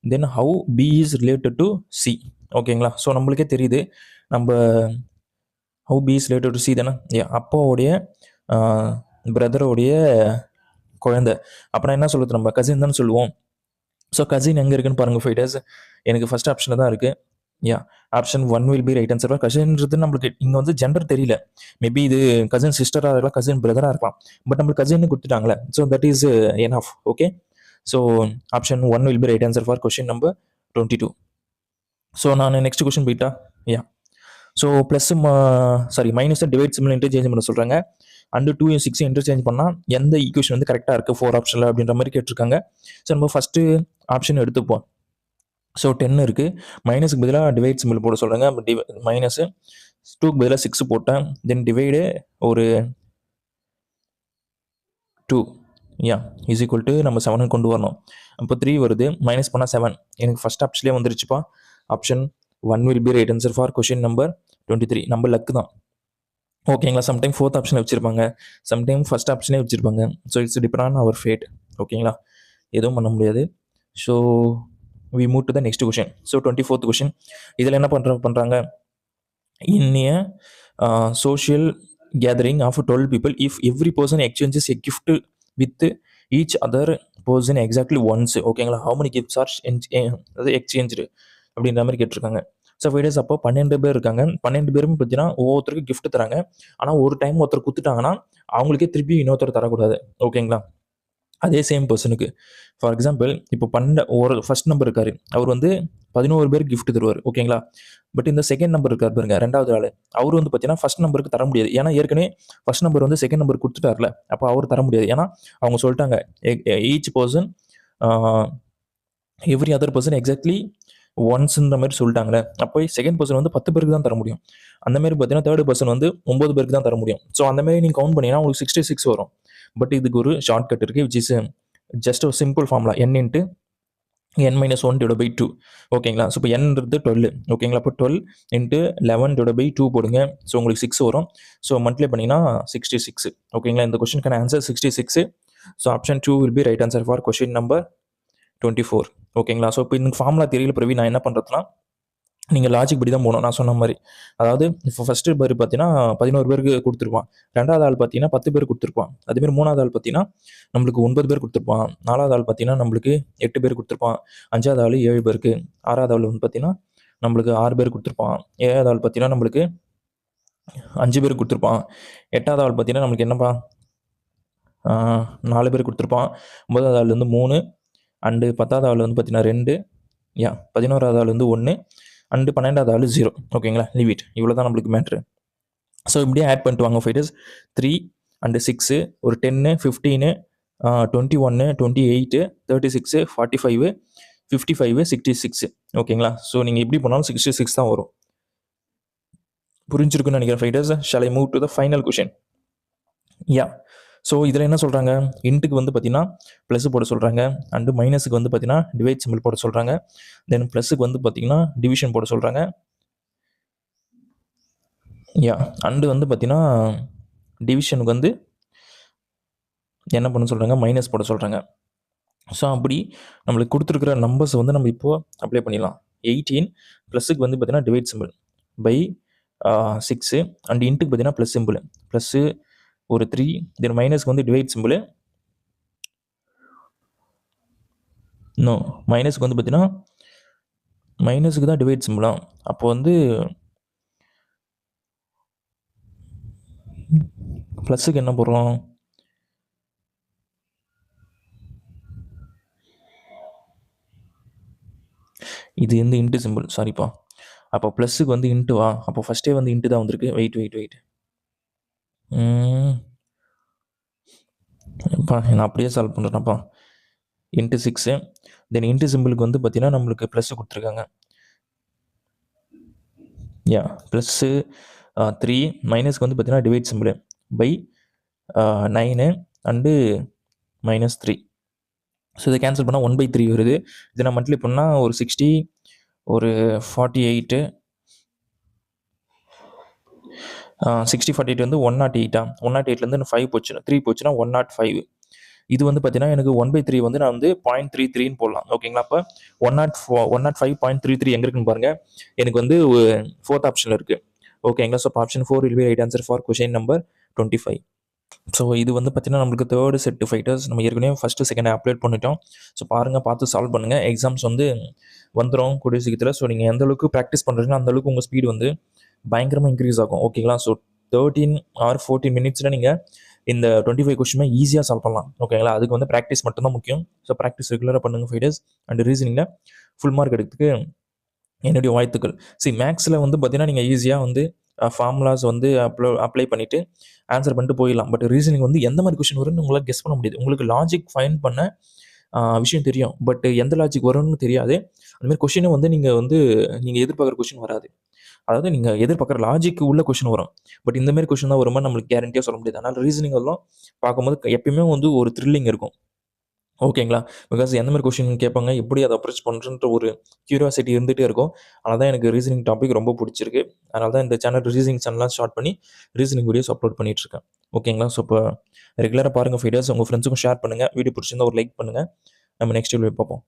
Then how B is related to C. ஓகேங்களா, ஸோ நம்மளுக்கே தெரியுது நம்ம how B is related to C தானே, அப்பாவோடைய பிரதரோடைய குழந்தை. அப்புறம் என்ன சொல்லுது, நம்ம கசின் தான் சொல்லுவோம். ஸோ கசின் எங்கே இருக்குன்னு பாருங்கள் ஃபைட்டர்ஸ், எனக்கு ஃபர்ஸ்ட் ஆப்ஷனில் தான் இருக்குது. Yeah, option 1 will be right answer. கசின்றது நம்மளுக்கு இங்கே வந்து ஜெண்டர் தெரியல, மேபி இது கசின் சிஸ்டராக இருக்கலாம், கசின் பிரதராக இருக்கலாம், பட் நம்மளுக்கு கசின்னு கொடுத்துட்டாங்களே. So that is enough. Okay, so option 1 will be right answer for question number 22. So நான் நெக்ஸ்ட் கொஷின் போயிட்டா. Yeah, so minus divide simple interchange பண்ண சொல்கிறாங்க. அண்டு 2 6 இன்டர்சேஞ்ச் பண்ணால் எந்த ஈக்குவேஷன் வந்து கரெக்டாக இருக்குது 4 ஆப்ஷனில் அப்படின்ற மாதிரி கேட்டிருக்காங்க. ஸோ நம்ம ஃபஸ்ட்டு ஆப்ஷன் எடுத்துப்போம். ஸோ 10 இருக்குது, மைனஸுக்கு பதிலாக டிவைட் சிம்பிள் போட சொல்கிறாங்க. மைனஸு 2க்கு பதிலாக 6 போட்டேன், தென் டிவைடு ஒரு 2 இஸ் ஈக்குவல் டு நம்ம 7 கொண்டு வரணும். அப்போ 3 வருது, மைனஸ் பண்ணால் 7. எனக்கு ஃபஸ்ட் ஆப்ஷன்லேயே வந்துருச்சுப்பா. Option 1 will be right answer for question number 23. நம்ம லக்கு தான். ஓகேங்களா. சம்டைம் 4த் ஆப்ஷனில் வச்சுருப்பாங்க, சம்டைம் ஃபஸ்ட் ஆப்ஷனே வச்சுருப்பாங்க. So it's depend on our fate. ஓகேங்களா, எதுவும் பண்ண முடியாது. So we move to the next question. So 24th question. இதில் என்ன பண்ணுறாங்க, in a social gathering of 12 people, if every person exchanges a gift with each other person exactly once, ஓகேங்களா, how many gifts are exchanged அப்படின்ற மாதிரி கேட்டிருக்காங்க. So ஃபைடர்ஸ் அப்போ 12 பேர் இருக்காங்க. 12 பேரும் பார்த்தீங்கன்னா ஒவ்வொருத்தருக்கு gift தராங்க. ஆனால் ஒரு டைம் ஒருத்தர் கொடுத்துட்டாங்கன்னா அவங்களுக்கே திருப்பி இன்னொருத்தர் தரக்கூடாது. ஓகேங்களா, அதே சேம் பர்சனுக்கு. ஃபார் எக்ஸாம்பிள் இப்போ ஒரு ஃபர்ஸ்ட் நம்பர் இருக்காரு, அவர் வந்து 11 பேருக்கு gift தருவார். ஓகேங்களா, பட் இந்த செகண்ட் நம்பர் இருக்கார் பாருங்க, ரெண்டாவது ஆள், அவர் வந்து பார்த்தீங்கன்னா ஃபர்ஸ்ட் நம்பருக்கு தர முடியாது. ஏன்னா ஏற்கனவே ஃபர்ஸ்ட் நம்பர் வந்து செகண்ட் நம்பர் கொடுத்துட்டார்ல, அப்போ அவர் தர முடியாது. ஏன்னா அவங்க சொல்லிட்டாங்க each person every other person exactly ஒன்ஸ்ன்ற மாதிரி சொல்லிட்டாங்களே, அப்போ செகண்ட் பர்சன் வந்து 10 பேருக்கு தான் தர முடியும். அந்த மாதிரி பார்த்தீங்கன்னா தேர்ட் பர்சன் வந்து 9 பேருக்கு தான் தர முடியும். ஸோ அந்த மாதிரி நீங்கள் கவுண்ட் பண்ணீங்கன்னா உங்களுக்கு 66 வரும். பட் இதுக்கு ஒரு ஷார்ட் கட் இருக்குது, விச் இஸ் ஜஸ்ட் ஒரு simple formula, n into n-1/2. ஓகேங்களா, ஸோ இப்போ n-ன்றது 12. ஓகேங்களா, அப்போ 12 இன்ட்டு 11/2 போடுங்க. ஸோ உங்களுக்கு 6 வரும். ஸோ மல்டிப்ளை பண்ணிங்கன்னா 66. ஓகேங்களா, இந்த கொஸ்டினுக்கான answer 66. So option 2 will be right answer for question number 24. ஓகேங்களா, ஸோ இப்போ இந்த ஃபார்முலா தெரியல பிரவி, நான் என்ன பண்ணுறதுனா நீங்கள் லாஜிக் படி தான் போகணும். நான் சொன்ன மாதிரி, அதாவது இப்போ ஃபஸ்ட்டு பேர் பார்த்தீங்கன்னா 11 பேருக்கு கொடுத்துருப்பான், ரெண்டாவது ஆள் பார்த்தீங்கன்னா 10 பேர் கொடுத்துருப்பான், அதேமாதிரி மூணாவது ஆள் பார்த்தீங்கன்னா நம்மளுக்கு 9 பேர் கொடுத்துருப்பான், நாலாவது ஆள் பார்த்தீங்கன்னா நம்மளுக்கு 8 பேர் கொடுத்துருப்பான், அஞ்சாவது ஆள் 7 பேருக்கு, ஆறாவது ஆள் வந்து பார்த்தீங்கன்னா நம்மளுக்கு 6 பேர் கொடுத்துருப்பான், ஏழாவது ஆள் பார்த்தீங்கன்னா நம்மளுக்கு 5 பேர் கொடுத்துருப்பான், எட்டாவது ஆள் பார்த்தீங்கன்னா நம்மளுக்கு என்னப்பா 4 பேர் கொடுத்துருப்பான், 9வது ஆள் வந்து 3, அண்டு 10வது ஆள் வந்து பார்த்தீங்கன்னா 2, 11வது ஆள் வந்து 1, அண்டு 12வது ஆள் 0. ஓகேங்களா, லீவ் இட், இவ்வளோ தான் நம்மளுக்கு மேட்ரு. ஸோ இப்படியே ஆட் பண்ணிட்டு வாங்க ஃபைட்டர்ஸ். 3 அண்டு 6 ஒரு 10, 15, 21, 28, 36, 45, 55, 66. ஓகேங்களா, ஸோ நீங்கள் எப்படி பண்ணாலும் 66 தான் வரும். புரிஞ்சிருக்குன்னு நினைக்கிறேன் fighters. Shall I move to the final question? So இதில் என்ன சொல்கிறாங்க, இன்ட்டுக்கு வந்து பார்த்தீங்கன்னா ப்ளஸ் போட சொல்கிறாங்க, அண்டு மைனஸுக்கு வந்து பார்த்தீங்கன்னா டிவைட் சிம்பிள் போட சொல்கிறாங்க, தென் ப்ளஸுக்கு வந்து பார்த்தீங்கன்னா டிவிஷன் போட சொல்கிறாங்க, அண்டு வந்து பார்த்தீங்கன்னா டிவிஷனுக்கு வந்து என்ன பண்ண சொல்கிறாங்க, மைனஸ் போட சொல்கிறாங்க. ஸோ அப்படி நம்மளுக்கு கொடுத்துருக்குற நம்பர்ஸ் வந்து நம்ம இப்போது அப்ளை பண்ணிடலாம். 18 ப்ளஸுக்கு வந்து பார்த்தீங்கன்னா டிவைட் சிம்பிள் பை 6, அண்ட் இன்ட்டுக்கு பார்த்தீங்கன்னா ப்ளஸ் சிம்பிள், ப்ளஸ்ஸு ஒரு 3, தென் மைனஸ்க்கு வந்து டிவைட் சிம்பிள், நோ மைனஸ்க்கு வந்து பார்த்தீங்கன்னா மைனஸுக்கு தான் டிவைட் சிம்பிளா, அப்போ வந்து ப்ளஸுக்கு என்ன போடுறோம், இது வந்து இன்ட்டு சிம்பிள், சாரிப்பா. அப்போ ப்ளஸுக்கு வந்து இன்ட்டு வா, அப்போ ஃபஸ்ட்டே வந்து இன்ட்டு தான் வந்திருக்கு. வெயிட் நான் அப்படியே சால்வ் பண்ணுறேன்ப்பா. இன்ட்டு 6, தென் இன்ட்டு சிம்பிளுக்கு வந்து பார்த்தீங்கன்னா நம்மளுக்கு ப்ளஸ் கொடுத்துருக்காங்க. ப்ளஸ்ஸு 3, மைனஸ்க்கு வந்து பார்த்தீங்கன்னா divide simple by 9 and -3. So இதை கேன்சல் பண்ணால் 1/3 வருது. இதை நான் மல்டிப்ளை பண்ணால் ஒரு 60, ஒரு 48, 60, 48 வந்து 108. 108லேருந்து 5 போச்சுன்னா 3 போச்சுன்னா 105. இது வந்து பார்த்தீங்கன்னா எனக்கு 1/3 வந்து நான் வந்து 0.33ன்னு போடலாம். ஓகேங்களா, அப்போ 105.33 எங்கே இருக்குன்னு பாருங்கள், எனக்கு வந்து 4th ஆப்ஷனில் இருக்குது. ஓகேங்களா, so option 4 will be right answer for question number 25. So இது வந்து பார்த்தீங்கன்னா நம்மளுக்கு தேர்டு செட்டு ஃபைட்டர்ஸ். நம்ம ஏற்கனவே ஃபஸ்ட்டு செகண்ட் அப்லோட் பண்ணிட்டோம். ஸோ பாருங்கள், பார்த்து சால்வ் பண்ணுங்கள். எக்ஸாம்ஸ் வந்து வந்துடும் கூடிய சீக்கிரத்தில். ஸோ நீங்கள் எந்த அளவுக்கு ப்ராக்டிஸ் பண்ணுறீங்கன்னா அந்தளவுக்கு உங்கள் ஸ்பீடு வந்து பயங்கரமாக இன்க்ரீஸ் ஆகும். ஓகேங்களா, ஸோ 13 or 14 மினிட்ஸில் நீங்கள் இந்த 25 கொஸ்டினுமே ஈஸியாக சால்வ் பண்ணலாம். ஓகேங்களா, அதுக்கு வந்து ப்ராக்டிஸ் மட்டும்தான் முக்கியம். ஸோ ப்ராக்டிஸ் ரெகுலராக பண்ணுங்கள் ஃபைட்டர்ஸ். அண்ட் ரீசனிங்கில் ஃபுல் மார்க் எடுக்கிறதுக்கு என்னுடைய வாழ்த்துக்கள். மேக்ஸில் வந்து பார்த்தீங்கன்னா நீங்கள் ஈஸியாக வந்து ஃபார்முலாஸ் வந்து அப்ளை பண்ணிவிட்டு ஆன்சர் பண்ணிட்டு போயிடலாம். பட் ரீசனிங் வந்து எந்த மாதிரி கொஸ்டின் வரும்னு உங்களால் கெஸ் பண்ண முடியாது. உங்களுக்கு லாஜிக் ஃபைண்ட் பண்ண விஷயம் தெரியும், பட் எந்த லாஜிக் வரும்னு தெரியாது. அதுமாதிரி கொஷினை வந்து நீங்கள் எதிர்பார்க்குற கொஷின் வராது. அதாவது நீங்கள் எதிர்பார்க்குற லாஜிக் உள்ள கொஷின் வரும், பட் இந்தமாரி கொஷின் தான் வருமா நம்மளுக்கு கேரண்டியாக சொல்ல முடியாது. அதனால் ரீசனிங் எல்லாம் பார்க்கும்போது எப்பயுமே வந்து ஒரு த்ரில்லிங் இருக்கும். ஓகேங்களா? பிகாஸ் எந்த மாரி கொஸ்டின் கேட்பாங்க, எப்படி அத அப்ரோச் பண்றன்ற ஒரு கியூரியாசிட்டி இருந்துட்டே இருக்கும். அதனால தான் எனக்கு ரீசனிங் டாபிக் ரொம்ப புடிச்சிருக்கு. அதனால தான் இந்த சேனல் ரீசனிங் சேனல்லாம் ஸ்டார்ட் பண்ணி, ரீசனிங் வீடியோஸ் அப்லோட் பண்ணிட்டுருக்கேன். ஓகேங்களா? ஸோ, இப்போ ரெகுலரா பாருங்க வீடியோஸ். உங்க ஃப்ரெண்ட்ஸுக்கும் ஷேர் பண்ணுங்க. வீடியோ புடிச்சிருந்தா ஒரு லைக் பண்ணுங்க. நம்ம நெக்ஸ்ட் வீடியோல பார்ப்போம்.